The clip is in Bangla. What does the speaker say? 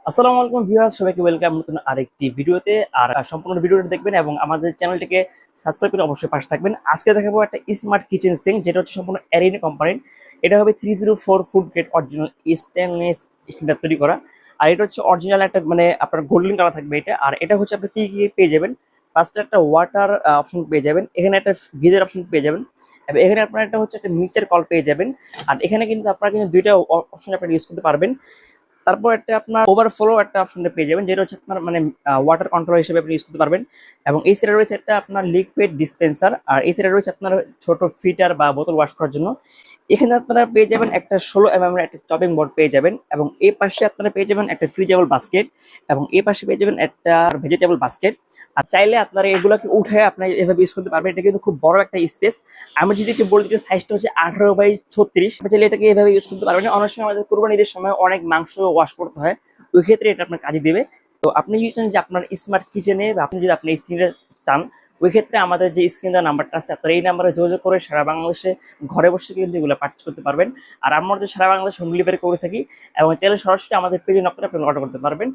আসসালামু আলাইকুম ভিউয়ার্স, সবাইকে ওয়েলকাম নতুন আরেকটি ভিডিওতে। আর সম্পূর্ণ ভিডিওটা দেখবেন এবং আমাদের চ্যানেলটিকে সাবস্ক্রাইব করে অবশ্যই পাশে থাকবেন। আজকে দেখাবো একটা স্মার্ট কিচেন সিঙ্ক, যেটা হচ্ছে সম্পূর্ণ অ্যারিনা কোম্পানির। এটা হবে 304 food grade original stainless steel দিয়ে তৈরি করা। আর এটা হচ্ছে অরিজিনাল একটা মানে আপনার গোল্ডেন কালার থাকবে এটা। আর এটা হচ্ছে আপনি কি কি পেয়ে যাবেন, ফার্স্টে একটা ওয়াটার অপশন পেয়ে যাবেন, এখানে একটা গিজার অপশন পেয়ে যাবেন, এবং এখানে আপনার একটা হচ্ছে একটা মিক্সচার কল পেয়ে যাবেন। আর এখানে কিন্তু আপনারা কিন্তু দুইটা অপশন আপনি ইউজ করতে পারবেন। তারপর একটা আপনার ওভারফ্লো একটা অপশনটা পেয়ে যাবেন, যেটা হচ্ছে আপনার মানে ওয়াটার কন্ট্রোলার হিসেবে আপনি ইউজ করতে পারবেন। এবং এই সাইডে রয়েছে একটা আপনার লিকুইড ডিসপেন্সার, আর এই সাইডে রয়েছে আপনার ছোট ফিটার বা বোতল ওয়াশ করার জন্য। এখানে আপনারা পেয়ে যাবেন একটা 16 এর একটা চপিং বোর্ড পেয়ে যাবেন, এবং এই পাশে আপনারা পেয়ে যাবেন একটা ফ্রিজেবল বাস্কেট, এবং এই পাশে পেয়ে যাবেন একটা ভেজিটেবল বাস্কেট। আর চাইলে আপনারা এগুলোকে উঠে আপনার এভাবে ইউজ করতে পারবেন। এটা কিন্তু খুব বড় একটা স্পেস। আমি যদি একটু বলতে চাই, সাইজটা হচ্ছে 18x36। চাইলে এটাকে এভাবে ইউজ করতে পারবেন। অনেক সময় আমাদের কুরবানি ঈদের সময় অনেক মাংস ওয়াশ করতে হয়, ওই ক্ষেত্রে এটা আপনার কাজে দেবে। তো আপনি যদি চান যে আপনার স্মার্ট কিচেনে, বা আপনি যদি আপনি এই স্ক্রিনে চান, ওই ক্ষেত্রে আমাদের যে স্ক্রিন দেওয়ার নাম্বারটা আছে, আপনারা এই নাম্বারে যোগাযোগ করে সারা বাংলাদেশে ঘরে বসে কিন্তু এগুলো পারচেজ করতে পারবেন। আর আমরা যে সারা বাংলাদেশ হোম ডেলিভারি করে থাকি, এবং চাইলে সরাসরি আমাদের পেজে নক করে আপনি অর্ডার করতে পারবেন।